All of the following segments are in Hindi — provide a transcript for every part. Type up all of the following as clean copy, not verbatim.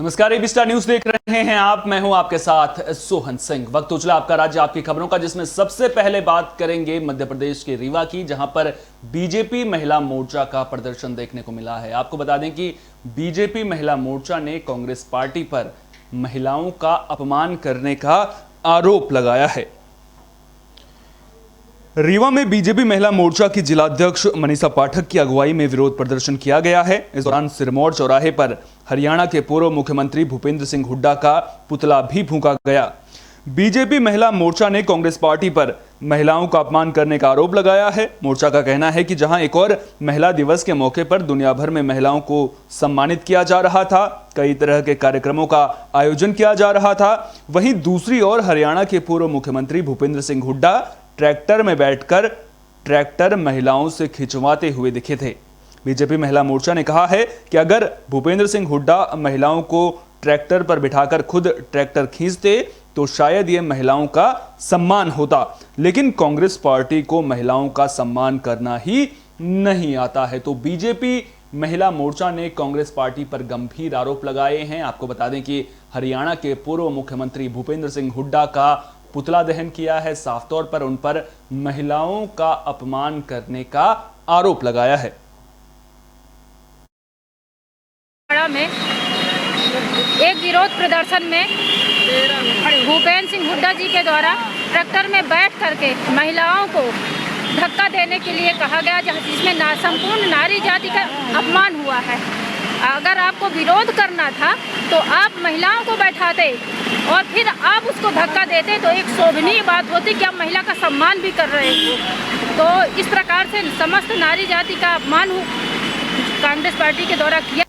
नमस्कार, एबी स्टार न्यूज देख रहे हैं आप। मैं हूं आपके साथ सोहन सिंह। वक्त उछला आपका राज्य आपकी खबरों का, जिसमें सबसे पहले बात करेंगे मध्य प्रदेश के रीवा की, जहां पर बीजेपी महिला मोर्चा का प्रदर्शन देखने को मिला है। आपको बता दें कि बीजेपी महिला मोर्चा ने कांग्रेस पार्टी पर महिलाओं का अपमान करने का आरोप लगाया है। रीवा में बीजेपी महिला मोर्चा की जिलाध्यक्ष मनीषा पाठक की अगुवाई में विरोध प्रदर्शन किया गया है। इस दौरान सिरमौर चौराहे पर हरियाणा के पूर्व मुख्यमंत्री भूपेंद्र सिंह हुड्डा का पुतला भी फूंका गया। बीजेपी महिला मोर्चा ने कांग्रेस पार्टी पर महिलाओं का अपमान करने का आरोप लगाया है। मोर्चा का कहना है कि जहां एक और महिला दिवस के मौके पर दुनिया भर में महिलाओं को सम्मानित किया जा रहा था, कई तरह के कार्यक्रमों का आयोजन किया जा रहा था, वहीं दूसरी ओर हरियाणा के पूर्व मुख्यमंत्री भूपेंद्र सिंह हुड्डा ट्रैक्टर में बैठकर ट्रैक्टर महिलाओं से खिंचवाते हुए दिखे थे। बीजेपी महिला मोर्चा ने कहा है कि अगर भूपेंद्र सिंह हुड्डा महिलाओं को ट्रैक्टर पर बिठाकर खुद ट्रैक्टर खींचते तो शायद ये महिलाओं का सम्मान होता, लेकिन कांग्रेस पार्टी को महिलाओं का सम्मान करना ही नहीं आता है। तो बीजेपी महिला मोर्चा ने कांग्रेस पार्टी पर गंभीर आरोप लगाए हैं। आपको बता दें कि हरियाणा के पूर्व मुख्यमंत्री भूपेंद्र सिंह हुड्डा का पुतला दहन किया है। साफ तौर पर उन पर महिलाओं का अपमान करने का आरोप लगाया है। में एक विरोध प्रदर्शन में भूपेंद्र सिंह हुड्डा जी के द्वारा ट्रैक्टर में बैठ करके महिलाओं को धक्का देने के लिए कहा गया, जिसमें संपूर्ण नारी जाति का अपमान हुआ है। अगर आपको विरोध करना था तो आप महिलाओं को बैठाते और फिर आप उसको धक्का देते तो एक शोभनीय बात होती कि आप महिला का सम्मान भी कर रहे हो। तो इस प्रकार से समस्त नारी जाति का अपमान कांग्रेस पार्टी के द्वारा किया।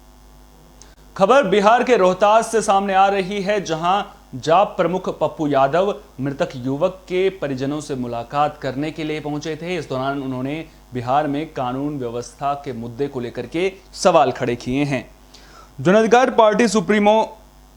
खबर बिहार के रोहतास से सामने आ रही है, जहां जाप प्रमुख पप्पू यादव मृतक युवक के परिजनों से मुलाकात करने के लिए पहुंचे थे। इस दौरान उन्होंने बिहार में कानून व्यवस्था के मुद्दे को लेकर के सवाल खड़े किए हैं। जन अधिकार पार्टी सुप्रीमो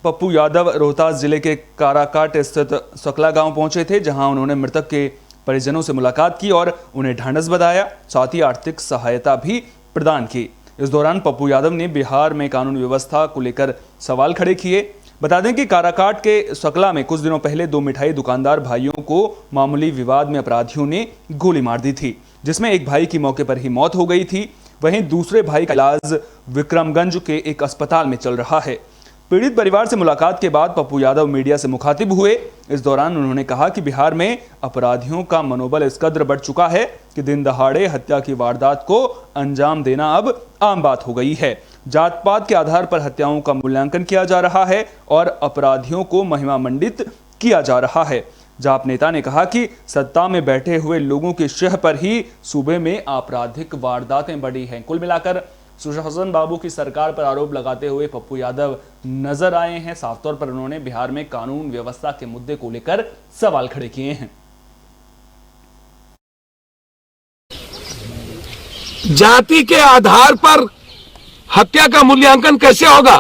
पप्पू यादव रोहतास जिले के काराकाट स्थित सकला गांव पहुंचे थे, जहां उन्होंने मृतक के परिजनों से मुलाकात की और उन्हें ढांढस बंधाया, साथ ही आर्थिक सहायता भी प्रदान की। इस दौरान पप्पू यादव ने बिहार में कानून व्यवस्था को लेकर सवाल खड़े किए। बता दें कि काराकाट के सकला में कुछ दिनों पहले दो मिठाई दुकानदार भाइयों को मामूली विवाद में अपराधियों ने गोली मार दी थी, जिसमें एक भाई की मौके पर ही मौत हो गई थी। वहीं दूसरे भाई का इलाज विक्रमगंज के एक अस्पताल में चल रहा है। पीड़ित परिवार से मुलाकात के बाद पप्पू यादव मीडिया से मुखातिब हुए। इस दौरान उन्होंने कहा कि बिहार में अपराधियों का मनोबल इस कदर बढ़ चुका है कि दिन दहाड़े हत्या की वारदात को अंजाम देना अब आम बात हो गई है। जात पात के आधार पर हत्याओं का मूल्यांकन किया जा रहा है और अपराधियों को महिमा मंडित किया जा रहा है। जाप नेता ने कहा कि सत्ता में बैठे हुए लोगों की शह पर ही सूबे में आपराधिक वारदातें बढ़ी हैं। कुल मिलाकर सुशासन बाबू की सरकार पर आरोप लगाते हुए पप्पू यादव नजर आए हैं। साफ तौर पर उन्होंने बिहार में कानून व्यवस्था के मुद्दे को लेकर सवाल खड़े किए हैं। जाति के आधार पर हत्या का मूल्यांकन कैसे होगा?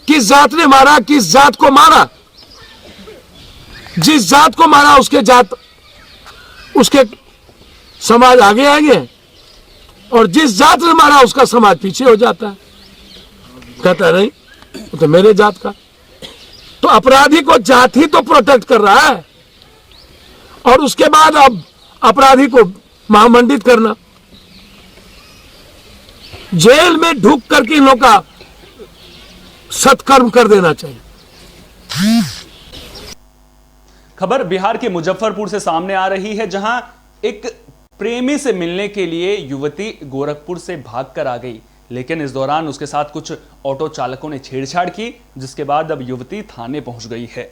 किस जात ने मारा, किस जात को मारा? जिस जात को मारा उसके समाज आगे आएंगे और जिस जात ने मारा उसका समाज पीछे हो जाता है। कहता नहीं वो तो मेरे जात का। तो अपराधी को जात ही तो प्रोटेक्ट कर रहा है और उसके बाद अब अपराधी को महामंडित करना, जेल में ढुक करके इन लोगों का सत्कर्म कर देना चाहिए। खबर बिहार के मुजफ्फरपुर से सामने आ रही है, जहां एक प्रेमी से मिलने के लिए युवती गोरखपुर से भागकर आ गई, लेकिन इस दौरान उसके साथ कुछ ऑटो चालकों ने छेड़छाड़ की, जिसके बाद अब युवती थाने पहुंच गई है।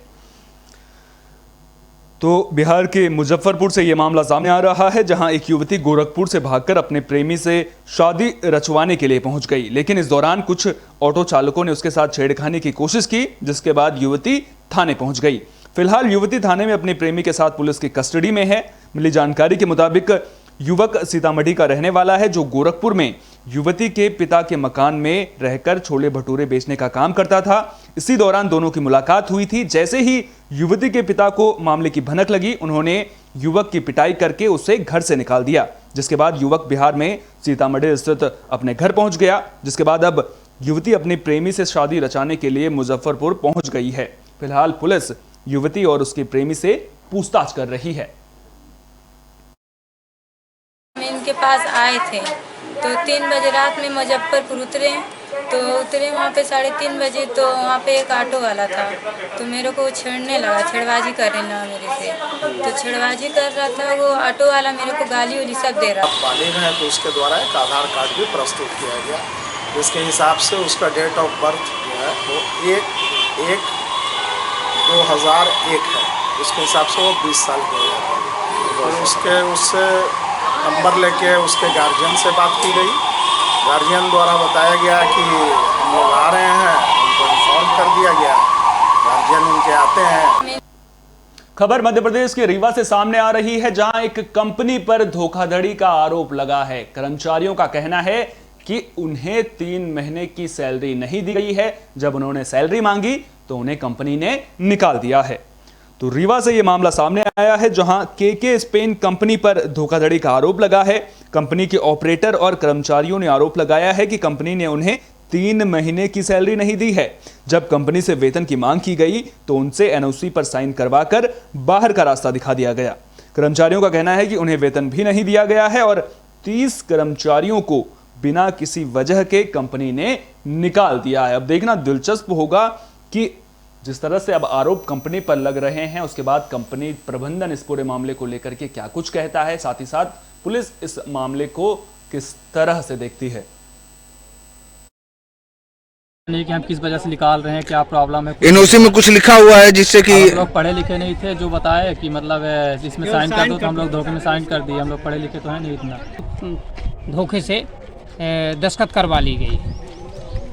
तो बिहार के मुजफ्फरपुर से यह मामला सामने आ रहा है, जहां एक युवती गोरखपुर से भागकर अपने प्रेमी से शादी रचवाने के लिए पहुंच गई, लेकिन इस दौरान कुछ ऑटो चालकों ने उसके साथ छेड़खानी की कोशिश की, जिसके बाद युवती थाने पहुंच गई। फिलहाल युवती थाने में अपने प्रेमी के साथ पुलिस की कस्टडी में है। मिली जानकारी के मुताबिक युवक सीतामढ़ी का रहने वाला है, जो गोरखपुर में युवती के पिता के मकान में रहकर छोले भटूरे बेचने का काम करता था। इसी दौरान दोनों की मुलाकात हुई थी। जैसे ही युवती के पिता को मामले की भनक लगी, उन्होंने युवक की पिटाई करके उसे घर से निकाल दिया, जिसके बाद युवक बिहार में सीतामढ़ी स्थित अपने घर पहुंच गया। जिसके बाद अब युवती अपने प्रेमी से शादी रचाने के लिए मुजफ्फरपुर पहुंच गई है। फिलहाल पुलिस युवती और उसके प्रेमी से पूछताछ कर रही है। मैं इनके पास आए थे तो 3 बजे रात में मुजफ्फरपुर उतरे वहाँ पे 3:30 बजे। तो वहाँ पे एक ऑटो वाला था तो मेरे को छेड़ने लगा, छेड़बाजी करने लगा मेरे से। तो छेड़बाजी कर रहा था वो ऑटो वाला, मेरे को गाली उली सब दे रहा। बालिग है तो उसके द्वारा एक आधार कार्ड भी प्रस्तुत किया गया, जिसके हिसाब से उसका डेट ऑफ बर्थ जो है वो 1/1/2001 है। उसके हिसाब से वो 20 साल के हो जाता है। और उससे नंबर लेके उसके गार्जियन से बात की गई। गार्जियन द्वारा बताया गया कि हम लोग आ रहे हैं, उनको इन्फॉर्म कर दिया गया। गार्जियन उनके आते हैं। खबर मध्य प्रदेश के रीवा से सामने आ रही है, जहां एक कंपनी पर धोखाधड़ी का आरोप लगा है। कर्मचारियों का कहना है कि उन्हें 3 महीने की सैलरी नहीं दी गई है। जब उन्होंने सैलरी मांगी तो उन्हें कंपनी ने निकाल दिया है। तो रीवा से यह मामला सामने आया है, जहां केके स्पेन कंपनी पर धोखाधड़ी का आरोप लगा है। कंपनी के ऑपरेटर और कर्मचारियों ने आरोप लगाया है कि कंपनी ने उन्हें 3 महीने की सैलरी नहीं दी है। जब कंपनी से वेतन की मांग की गई तो उनसे एनओसी पर साइन करवाकर बाहर का रास्ता दिखा दिया गया। कर्मचारियों का कहना है कि उन्हें वेतन भी नहीं दिया गया है और 30 कर्मचारियों को बिना किसी वजह के कंपनी ने निकाल दिया है। अब देखना दिलचस्प होगा कि जिस तरह से अब आरोप कंपनी पर लग रहे हैं, उसके बाद कंपनी प्रबंधन इस पूरे मामले को लेकर के क्या कुछ कहता है, साथ ही साथ पुलिस इस मामले को किस तरह से देखती है। नहीं कि हम किस वजह से निकाल रहे हैं, क्या प्रॉब्लम है। एनओसी में कुछ लिखा हुआ है जिससे कि हम लोग पढ़े लिखे नहीं थे, जो बताए कि मतलब इसमें साइन कर दो, तो हम लोग धोखे में साइन कर दिए। हम लोग पढ़े लिखे तो है नहीं इतना। धोखे से दस्तखत करवा ली गई।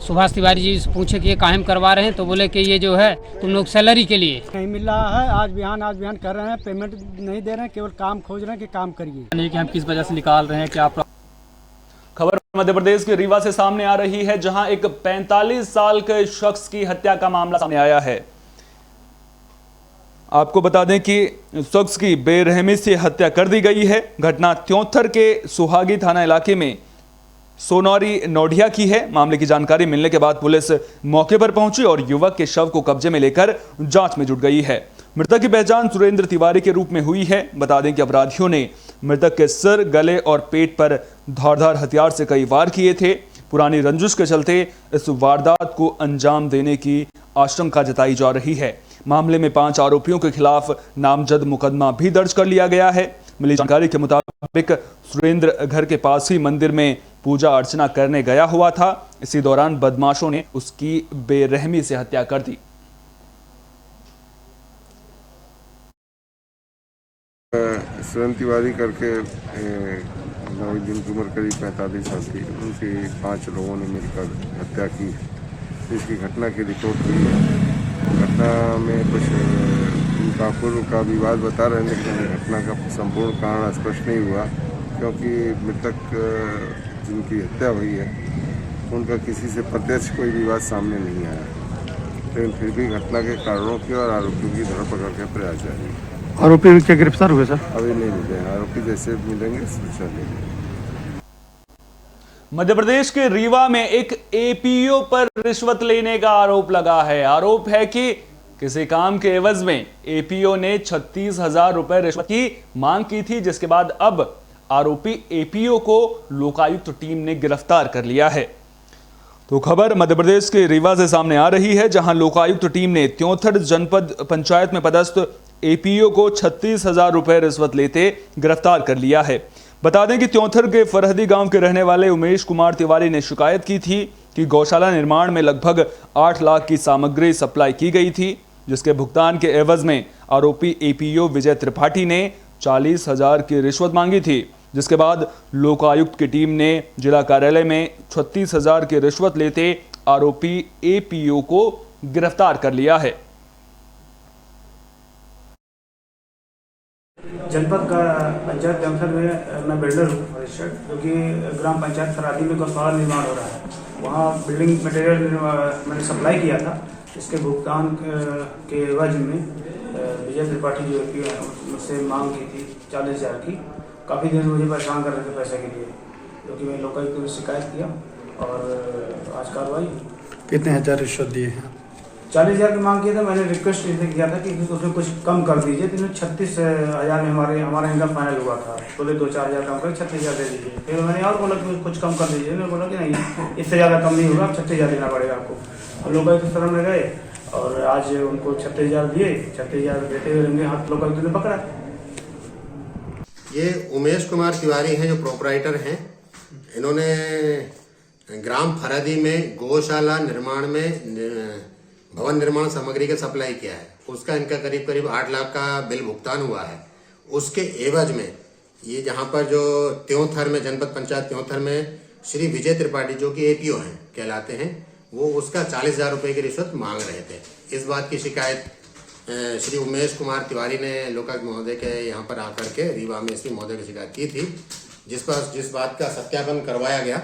सुभाष तिवारी जी से पूछे कि ये कायम करवा रहे हैं, तो बोले कि ये जो है तुम लोग सैलरी के लिए नहीं मिल रहा है। आज बिहान कर रहे हैं, पेमेंट नहीं दे रहे हैं, केवल काम खोज रहे हैं कि काम करिए। नहीं कि हम किस वजह से निकाल रहे हैं, क्या खबर मध्य प्रदेश के रीवा से सामने आ रही है, जहां एक 45 साल के शख्स की हत्या का मामला सामने आया है। आपको बता दें कि शख्स की बेरहमी से हत्या कर दी गई है। घटना त्योंथर के सुहागी थाना इलाके में सोनौरी नोडिया की है। मामले की जानकारी मिलने के बाद पुलिस मौके पर पहुंची और युवक के शव को कब्जे में लेकर जांच में जुट गई है। मृतक की पहचान सुरेंद्र तिवारी के रूप में हुई है। बता दें कि अपराधियों ने मृतक के सिर, गले और पेट पर धारदार हथियार से कई वार किए थे। पुरानी रंजिश के चलते इस वारदात को अंजाम देने की आशंका जताई जा रही है। मामले में 5 आरोपियों के खिलाफ नामजद मुकदमा भी दर्ज कर लिया गया है। मिली जानकारी के मुताबिक सुरेंद्र घर के पास ही मंदिर में पूजा अर्चना करने गया हुआ था। इसी दौरान बदमाशों ने उसकी बेरहमी से हत्या कर दी। सुरेंद्र तिवारी करके जिनकी उम्र करीब 45 साल थी, उनकी 5 लोगों ने मिलकर हत्या की। इसकी घटना की रिपोर्ट हुई है। घटना में कुछ उनका पूर्व का विवाद बता रहे हैं, लेकिन घटना का संपूर्ण कारण स्पष्ट नहीं हुआ, क्योंकि मृतक जिनकी हत्या हुई है उनका किसी से प्रत्यक्ष कोई विवाद सामने नहीं आया। लेकिन फिर भी घटना के कारणों की और आरोपियों की धरपकड़ के प्रयास जारी है। आरोपी क्या गिरफ्तार हुए सर? अभी नहीं मिले हैं। आरोपी जैसे मिलेंगे सूचना देंगे। मध्य प्रदेश के रीवा में एक एपीओ पर रिश्वत लेने का आरोप लगा है। आरोप है कि किसी काम के एवज में एपीओ ने 36,000 रुपए रिश्वत की मांग की थी, जिसके बाद अब आरोपी एपीओ को लोकायुक्त टीम ने गिरफ्तार कर लिया है। तो खबर मध्य प्रदेश के रीवा से सामने आ रही है, जहां लोकायुक्त टीम ने त्योंथर जनपद पंचायत में पदस्थ एपीओ को 36,000 रुपए रिश्वत लेते गिरफ्तार कर लिया है। बता दें कि त्योंथर के फरहदी गांव के रहने वाले उमेश कुमार तिवारी ने शिकायत की थी कि गौशाला निर्माण में लगभग 8 लाख की सामग्री सप्लाई की गई थी, जिसके भुगतान के एवज में आरोपी एपीओ विजय त्रिपाठी ने 40,000 की रिश्वत मांगी थी, जिसके बाद लोकायुक्त की टीम ने जिला कार्यालय में 36,000 की रिश्वत लेते आरोपी एपीओ को गिरफ्तार कर लिया है। जनपद का पंचायत त्योंथर में मैं बिल्डर हूँ रजिस्टर्ड, जो कि ग्राम पंचायत फरादी में गौशाला निर्माण हो रहा है। वहाँ बिल्डिंग मटेरियल मैंने सप्लाई किया था। इसके भुगतान के एवज में विजय त्रिपाठी जो एपीओ है मुझसे मांग की थी 40,000 की। काफ़ी देर से मुझे परेशान कर रहे थे पैसे के लिए, जो कि मैं लोकायुक्त में शिकायत किया और आज कार्रवाई। कितने हजार रिश्वत दिए हैं? 40,000 की मांग किया था। मैंने रिक्वेस्ट इनसे किया था कि उसमें कुछ कम कर दीजिए। तो 36,000 में हमारा इनकम फाइनल हुआ था। बोले 2-4 हज़ार कम कर 36,000 दे दीजिए। फिर मैंने और बोला कि कुछ कम कर दीजिए। उन्होंने बोला कि नहीं, इससे ज़्यादा कम नहीं होगा, 36,000 देना पड़ेगा आपको। और लोकायुक्त शरण में गए और आज उनको 36,000 दिए। 36,000 देते हुए रंगे हाथ लोकायुक्त ने पकड़ा। ये उमेश कुमार तिवारी हैं जो प्रोपराइटर हैं। इन्होंने ग्राम फरादी में गौशाला निर्माण में भवन निर्माण सामग्री का सप्लाई किया है। उसका इनका करीब 8 लाख का बिल भुगतान हुआ है। उसके एवज में ये जहाँ पर जो त्योंथर में जनपद पंचायत त्योंथर में श्री विजय त्रिपाठी जो कि एपीओ हैं कहलाते हैं, वो उसका 40,000 रुपये की रिश्वत मांग रहे थे। इस बात की शिकायत श्री उमेश कुमार तिवारी ने लोकायुक्त महोदय के यहाँ पर आकर के रीवा में एसपी महोदय की शिकायत की थी, जिस बात का सत्यापन करवाया गया।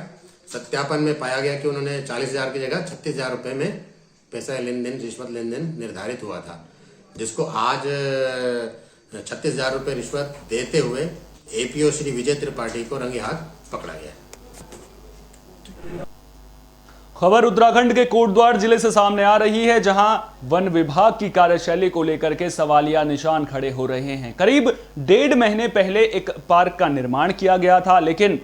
सत्यापन में पाया गया कि उन्होंने 40,000 की जगह 36,000 रुपये में पैसा लेन देन रिश्वत लेन देन निर्धारित हुआ था, जिसको आज 36,000 रुपये रिश्वत देते हुए एपीओ श्री विजय त्रिपाठी को रंगे हाथ पकड़ा गया। खबर उत्तराखंड के कोटद्वार जिले से सामने आ रही है, जहां वन विभाग की कार्यशैली को लेकर के सवालिया निशान खड़े हो रहे हैं। करीब 1.5 महीने पहले एक पार्क का निर्माण किया गया था, लेकिन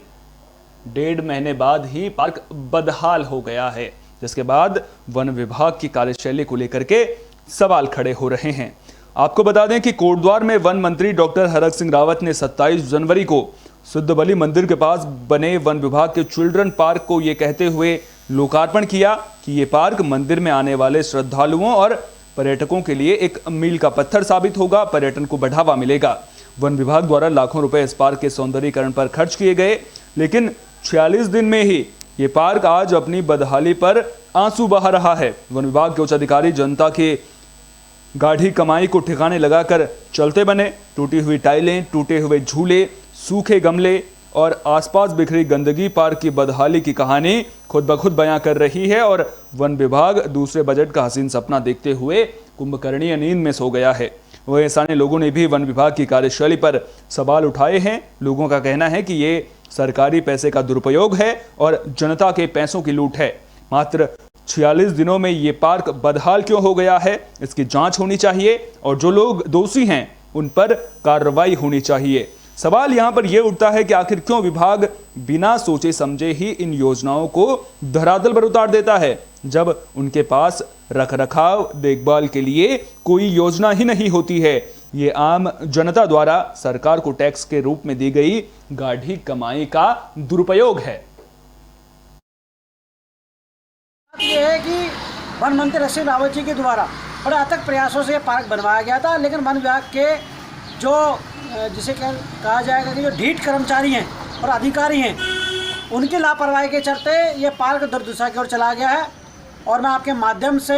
1.5 महीने बाद ही पार्क बदहाल हो गया है, जिसके बाद वन विभाग की कार्यशैली को लेकर के सवाल खड़े हो रहे हैं। आपको बता दें कि कोटद्वार में वन मंत्री डॉक्टर हरक सिंह रावत ने 27 जनवरी को सिद्धबली मंदिर के पास बने वन विभाग के चिल्ड्रन पार्क को ये कहते हुए लोकार्पण किया कि ये पार्क मंदिर में आने वाले श्रद्धालुओं और पर्यटकों के लिए एक मील का पत्थर साबित होगा, पर्यटन को बढ़ावा मिलेगा। वन विभाग द्वारा लाखों रुपए इस पार्क के सौंदर्यीकरण पर खर्च किए गए, लेकिन 46 दिन में ही ये पार्क आज अपनी बदहाली पर आंसू बहा रहा है। वन विभाग के उच्च अधिकारी जनता के गाढ़ी कमाई को ठिकाने लगाकर चलते बने। टूटी हुई टाइलें, टूटे हुए झूले, सूखे गमले और आसपास बिखरी गंदगी पार्क की बदहाली की कहानी खुद ब खुद बयां कर रही है और वन विभाग दूसरे बजट का हसीन सपना देखते हुए कुंभकर्णीय नींद में सो गया है। वहीं स्थानीय लोगों ने भी वन विभाग की कार्यशैली पर सवाल उठाए हैं। लोगों का कहना है कि ये सरकारी पैसे का दुरुपयोग है और जनता के पैसों की लूट है। मात्र 46 दिनों में ये पार्क बदहाल क्यों हो गया है, इसकी जांच होनी चाहिए और जो लोग दोषी हैं उन पर कार्रवाई होनी चाहिए। सवाल यहां पर यह उठता है कि आखिर क्यों विभाग बिना सोचे समझे ही इन योजनाओं को धरातल पर उतार देता है, जब उनके पास रखरखाव देखभाल के लिए कोई योजना ही नहीं होती है। ये आम जनता द्वारा सरकार को टैक्स के रूप में दी गई गाढ़ी कमाई का दुरुपयोग है। ये है कि वन मंत्री हरक सिंह रावत जी के द्वारा बड़े अथक प्रयासों से पार्क बनवाया गया था, लेकिन वन विभाग के जो जिसे कहा जाएगा कि जो ढीठ कर्मचारी हैं और अधिकारी हैं, उनकी लापरवाही के चलते ये पार्क दुर्दशा की ओर चला गया है। और मैं आपके माध्यम से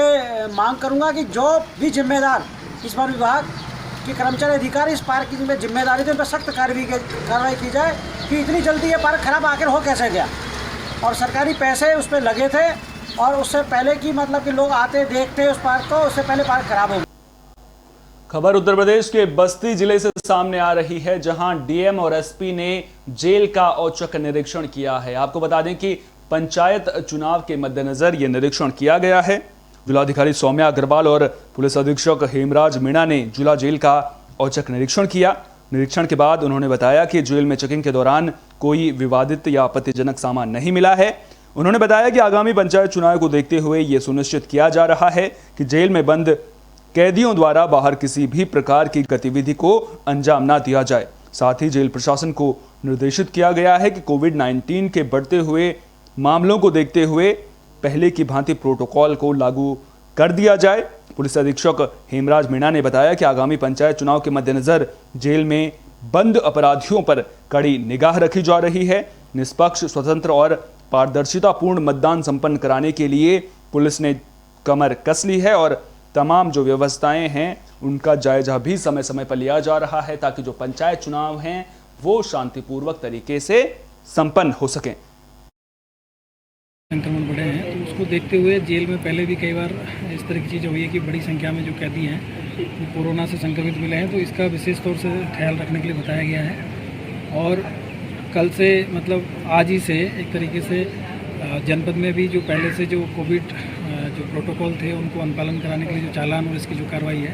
मांग करूंगा कि जो भी जिम्मेदार इस वन विभाग के कर्मचारी अधिकारी इस पार्क की जिम्मेदारी थे, उन पर सख्त कार्रवाई की जाए कि इतनी जल्दी ये पार्क खराब आखिर हो कैसे गया। और सरकारी पैसे उस पर लगे थे और उससे पहले कि मतलब कि लोग आते देखते उस पार्क को, उससे पहले पार्क खराब हो गया। खबर उत्तर प्रदेश के बस्ती जिले से सामने आ रही है, जहां डीएम और एसपी ने जेल का औचक निरीक्षण किया है। आपको बता दें कि पंचायत चुनाव के मद्देनजर यह निरीक्षण किया गया है। जिलाधिकारी सौम्या अग्रवाल और पुलिस अधीक्षक हेमराज मीणा ने जिला जेल का औचक निरीक्षण किया। निरीक्षण के बाद उन्होंने बताया कि जेल में चेकिंग के दौरान कोई विवादित या आपत्तिजनक सामान नहीं मिला है। उन्होंने बताया कि आगामी पंचायत चुनाव को देखते हुए यह सुनिश्चित किया जा रहा है कि जेल में बंद कैदियों द्वारा बाहर किसी भी प्रकार की गतिविधि को अंजाम ना दिया जाए। साथ ही जेल प्रशासन को निर्देशित किया गया है कि कोविड-19 के बढ़ते हुए मामलों को देखते हुए पहले की भांति प्रोटोकॉल को लागू कर दिया जाए। पुलिस अधीक्षक हेमराज मीणा ने बताया कि आगामी पंचायत चुनाव के मद्देनजर जेल में बंद अपराधियों पर कड़ी निगाह रखी जा रही है। निष्पक्ष, स्वतंत्र और पारदर्शितापूर्ण मतदान संपन्न कराने के लिए पुलिस ने कमर कस ली है और तमाम जो व्यवस्थाएं हैं उनका जायजा भी समय समय पर लिया जा रहा है, ताकि जो पंचायत चुनाव हैं वो शांतिपूर्वक तरीके से संपन्न हो सकें। संक्रमण बढ़े हैं तो उसको देखते हुए जेल में पहले भी कई बार इस तरह की चीज़ें हुई है कि बड़ी संख्या में जो कैदी हैं वो कोरोना से संक्रमित मिले हैं, तो इसका विशेष तौर से ख्याल रखने के लिए बताया गया है। और कल से मतलब आज ही से एक तरीके से जनपद में भी जो पहले से जो कोविड जो प्रोटोकॉल थे उनको अनुपालन कराने के लिए जो चालान और इसकी जो कार्रवाई है,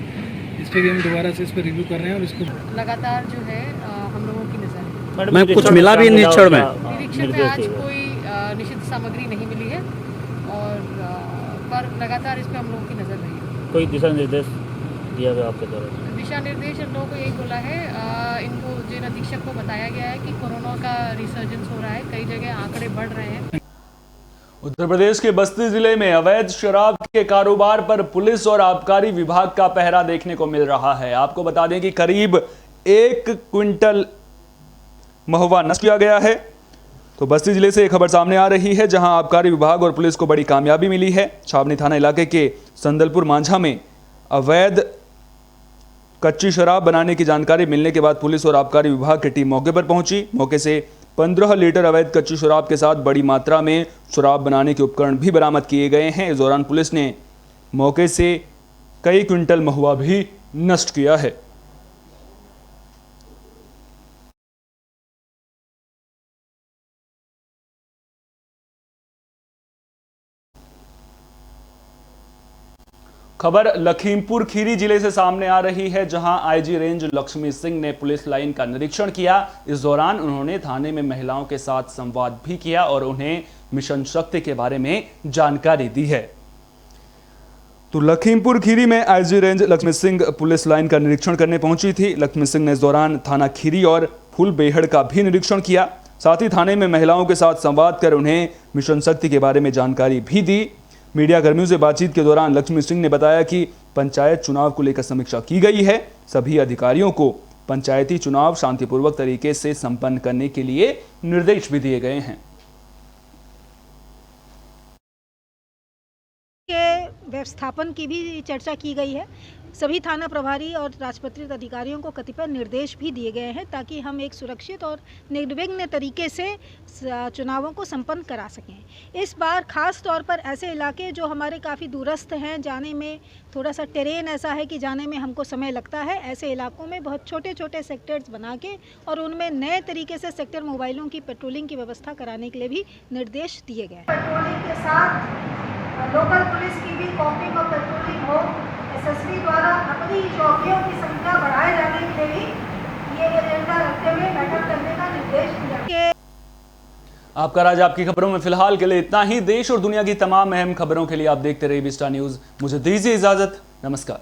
इस पर भी हम दोबारा से इस पर रिव्यू कर रहे हैं और इसको लगातार जो है हम लोगों की नज़र मैं कुछ मिला भी निरीक्षण में आज कोई निषिद्ध सामग्री नहीं मिली है और पर लगातार इस पर हम लोगों की नज़र रही है। कोई दिशा निर्देश दिया गया आपके द्वारा? दिशा निर्देश हम लोगों को यही बोला है, इनको जेल अधीक्षक को बताया गया है कि कोरोना का रिसर्जेंस हो रहा है, कई जगह आंकड़े बढ़ रहे हैं। उत्तर प्रदेश के बस्ती जिले में अवैध शराब के कारोबार पर पुलिस और आबकारी विभाग का पहरा देखने को मिल रहा है। आपको बता दें कि करीब 1 क्विंटल महुआ नष्ट किया गया है। तो बस्ती जिले से एक खबर सामने आ रही है, जहां आबकारी विभाग और पुलिस को बड़ी कामयाबी मिली है। छावनी थाना इलाके के संदलपुर मांझा में अवैध कच्ची शराब बनाने की जानकारी मिलने के बाद पुलिस और आबकारी विभाग की टीम मौके पर पहुंची। मौके से 15 लीटर अवैध कच्ची शराब के साथ बड़ी मात्रा में शराब बनाने के उपकरण भी बरामद किए गए हैं। इस दौरान पुलिस ने मौके से कई क्विंटल महुआ भी नष्ट किया है। खबर लखीमपुर खीरी जिले से सामने आ रही है, जहां आईजी रेंज लक्ष्मी सिंह ने पुलिस लाइन का निरीक्षण किया। इस दौरान उन्होंने थाने में महिलाओं के साथ संवाद भी किया और उन्हें मिशन शक्ति के बारे में जानकारी दी है। तो लखीमपुर खीरी में IG range Lakshmi Singh police line का निरीक्षण करने पहुंची थी। लक्ष्मी सिंह ने इस दौरान थाना खीरी और फूलबेहड़ का भी निरीक्षण किया। साथ ही थाने में महिलाओं के साथ संवाद कर उन्हें मिशन शक्ति के बारे में जानकारी भी दी। मीडिया कर्मियों से बातचीत के दौरान लक्ष्मी सिंह ने बताया कि पंचायत चुनाव को लेकर समीक्षा की गई है। सभी अधिकारियों को पंचायती चुनाव शांतिपूर्वक तरीके से संपन्न करने के लिए निर्देश भी दिए गए हैं। के व्यवस्थापन की भी चर्चा की गई है। सभी थाना प्रभारी और राजपत्रित अधिकारियों को कतिपय निर्देश भी दिए गए हैं ताकि हम एक सुरक्षित और निर्विघ्न तरीके से चुनावों को संपन्न करा सकें। इस बार खास तौर पर ऐसे इलाके जो हमारे काफ़ी दूरस्थ हैं, जाने में थोड़ा सा टेरेन ऐसा है कि जाने में हमको समय लगता है, ऐसे इलाकों में बहुत छोटे छोटे सेक्टर्स बना के और उनमें नए तरीके से सेक्टर मोबाइलों की पेट्रोलिंग की व्यवस्था कराने के लिए भी निर्देश दिए गए। पेट्रोलिंग के साथ लोकल पुलिस की भी कॉपिंग और पेट्रोलिंग हो। एसएसपी द्वारा अपनी चौकियों की संख्या बढ़ाए जाने के लिए ये एजेंडा रखते हुए बैठक करने का निर्देश दिया। आपका राज आपकी खबरों में फिलहाल के लिए इतना ही। देश और दुनिया की तमाम अहम खबरों के लिए आप देखते रहिए विस्टा न्यूज। मुझे दीजिए इजाजत। नमस्कार।